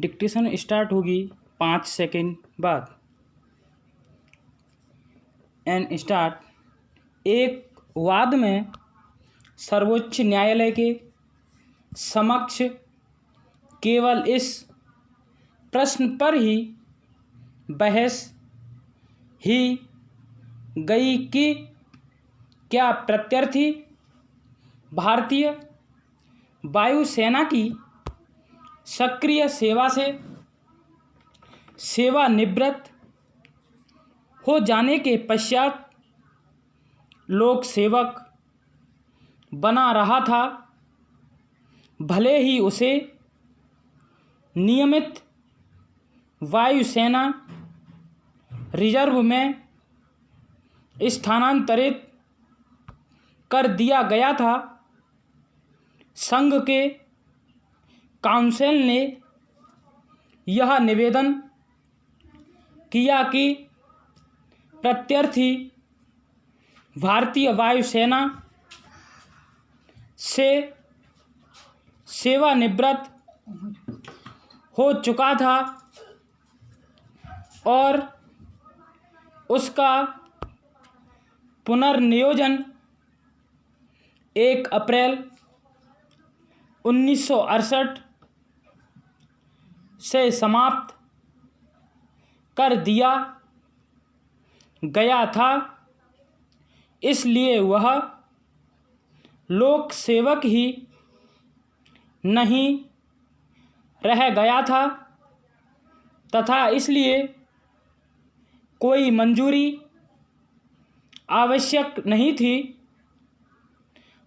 Dictation start होगी 5 second बाद। And start. एक वाद में सर्वोच्च न्यायालय के समक्ष केवल इस प्रश्न पर ही बहस ही गई कि क्या प्रत्यार्थी भारतीय वायुसेना की सक्रिय सेवा से सेवानिवृत्त हो जाने के पश्चात लोक सेवक बना रहा था, भले ही उसे नियमित वायुसेना रिजर्व में स्थानांतरित कर दिया गया था। संघ के काउंसिल ने यह निवेदन किया कि प्रत्यार्थी भारतीय वायुसेना से सेवानिवृत्त हो चुका था और उसका पुनर्नियोजन 1 अप्रैल 1968 से समाप्त कर दिया गया था। इसलिए वह लोक सेवक ही नहीं रह गया था तथा इसलिए कोई मंजूरी आवश्यक नहीं थी।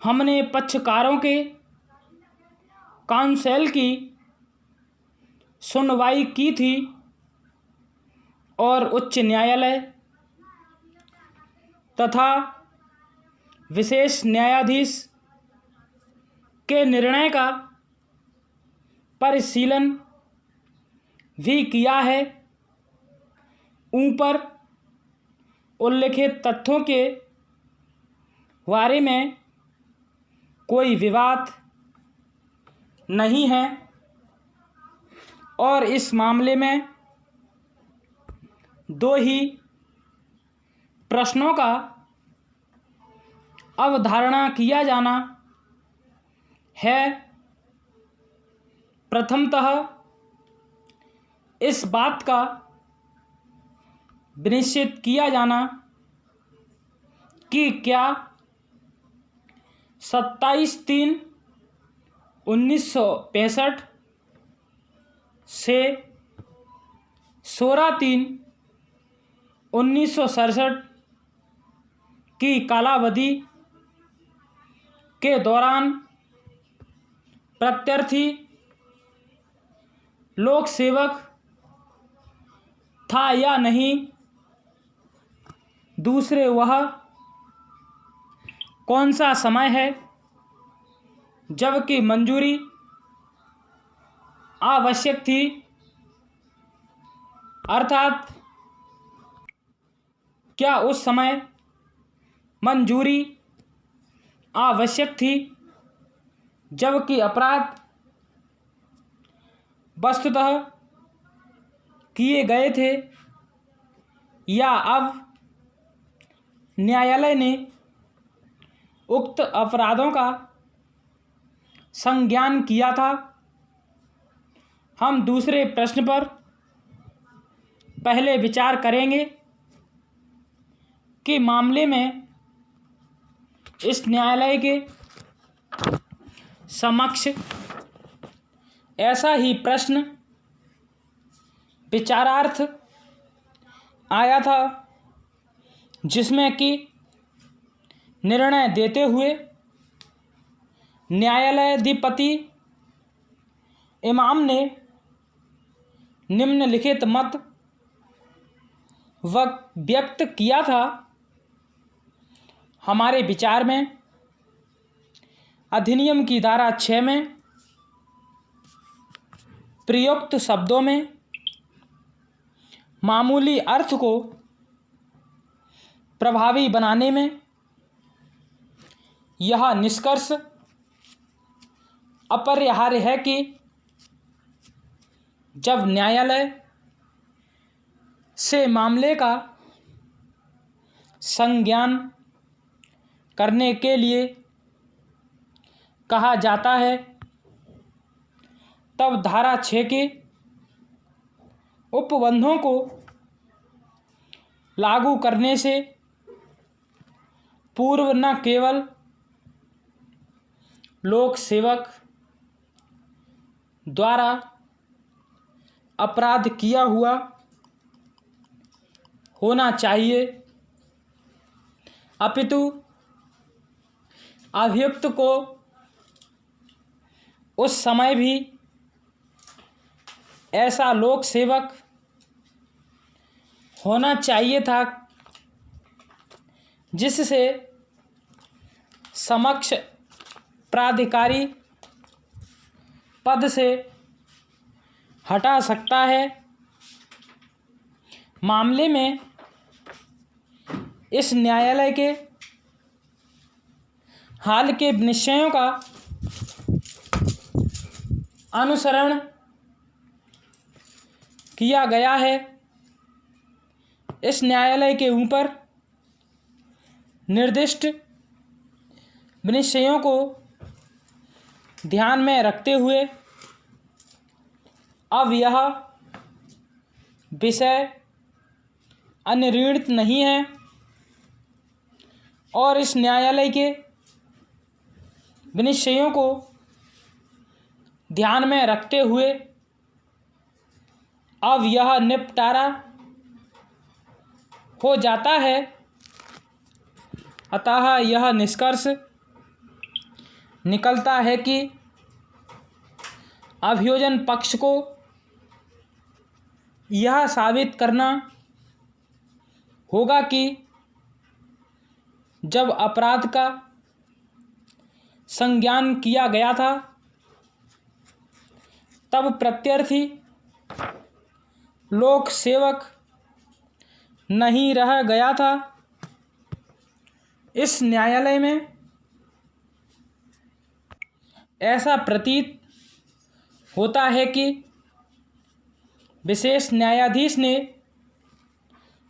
हमने पक्षकारों के काउंसिल की सुनवाई की थी और उच्च न्यायालय तथा विशेष न्यायाधीश के निर्णय का परिशीलन भी किया है। ऊपर उल्लिखित तथ्यों के बारे में कोई विवाद नहीं है और इस मामले में 2 ही प्रश्नों का अवधारणा किया जाना है। प्रथमतः इस बात का विनिश्चित किया जाना कि क्या 27/3/1965 से 16/3/1967 की कालावधि के दौरान प्रत्यार्थी लोक सेवक था या नहीं। दूसरे, वह कौन सा समय है जबकि मंजूरी आवश्यक थी, अर्थात क्या उस समय मंजूरी आवश्यक थी जबकि अपराध वस्तुतः किए गए थे, या अब न्यायालय ने उक्त अपराधों का संज्ञान किया था। हम दूसरे प्रश्न पर पहले विचार करेंगे कि मामले में इस न्यायालय के समक्ष ऐसा ही प्रश्न विचारार्थ आया था जिसमें कि निर्णय देते हुए न्यायालयाधिपति इमाम ने निम्नलिखित मत व्यक्त किया था। हमारे विचार में अधिनियम की धारा 6 में प्रयुक्त शब्दों में मामूली अर्थ को प्रभावी बनाने में यह निष्कर्ष अपरिहार्य है कि जब न्यायालय से मामले का संज्ञान करने के लिए कहा जाता है, तब धारा 6 के उपबंधों को लागू करने से पूर्व न केवल लोक सेवक द्वारा अपराध किया हुआ होना चाहिए, अपितु अभियुक्त को उस समय भी ऐसा लोक सेवक होना चाहिए था जिससे समक्ष प्राधिकारी पद से हटा सकता है। मामले में इस न्यायालय के हाल के निश्चयों का अनुसरण किया गया है। इस न्यायालय के ऊपर निर्दिष्ट निश्चयों को ध्यान में रखते हुए अब यह विषय अनिर्णीत नहीं है और इस न्यायालय के निश्चयों को ध्यान में रखते हुए अब यह निपटारा हो जाता है। अतः यह निष्कर्ष निकलता है कि अभियोजन पक्ष को यह साबित करना होगा कि जब अपराध का संज्ञान किया गया था तब प्रत्यर्थी लोक सेवक नहीं रह गया था। इस न्यायालय में ऐसा प्रतीत होता है कि विशेष न्यायाधीश ने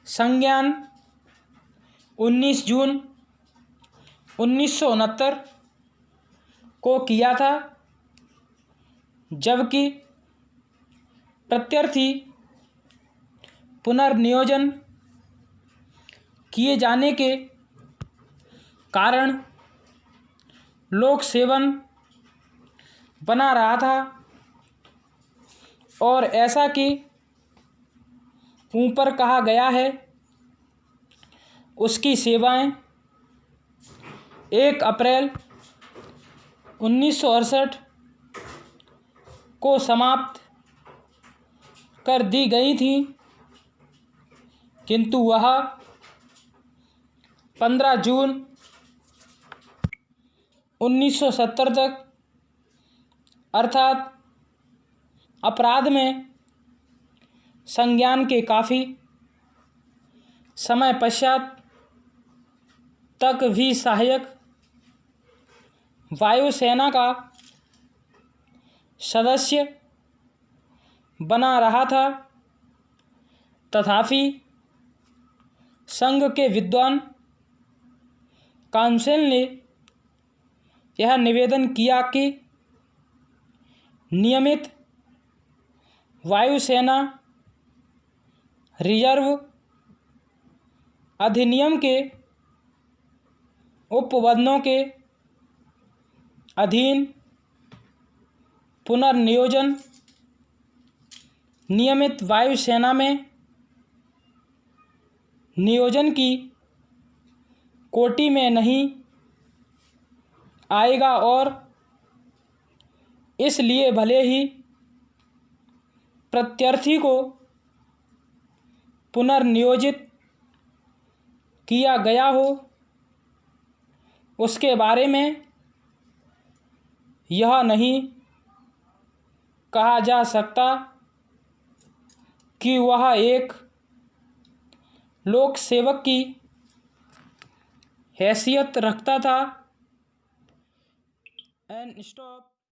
संज्ञान 19 जून 1969 को किया था, जबकि प्रत्यर्थी पुनर्नियोजन किए जाने के कारण लोक सेवन बना रहा था और ऐसा कि ऊपर कहा गया है उसकी सेवाएं 1 अप्रैल 1968 को समाप्त कर दी गई थी, किंतु वह 15 जून 1970 तक अर्थात अपराध में संज्ञान के काफ़ी समय पश्चात तक भी सहायक वायुसेना का सदस्य बना रहा था। तथापि संघ के विद्वान काउंसिल ने यह निवेदन किया कि नियमित वायुसेना रिजर्व अधिनियम के उपबंधों के अधीन पुनर्नियोजन नियमित वायुसेना में नियोजन की कोटि में नहीं आएगा और इसलिए भले ही प्रत्यर्थी को पुनर्नियोजित किया गया हो, उसके बारे में यह नहीं कहा जा सकता कि वह एक लोक सेवक की हैसियत रखता था। And stop.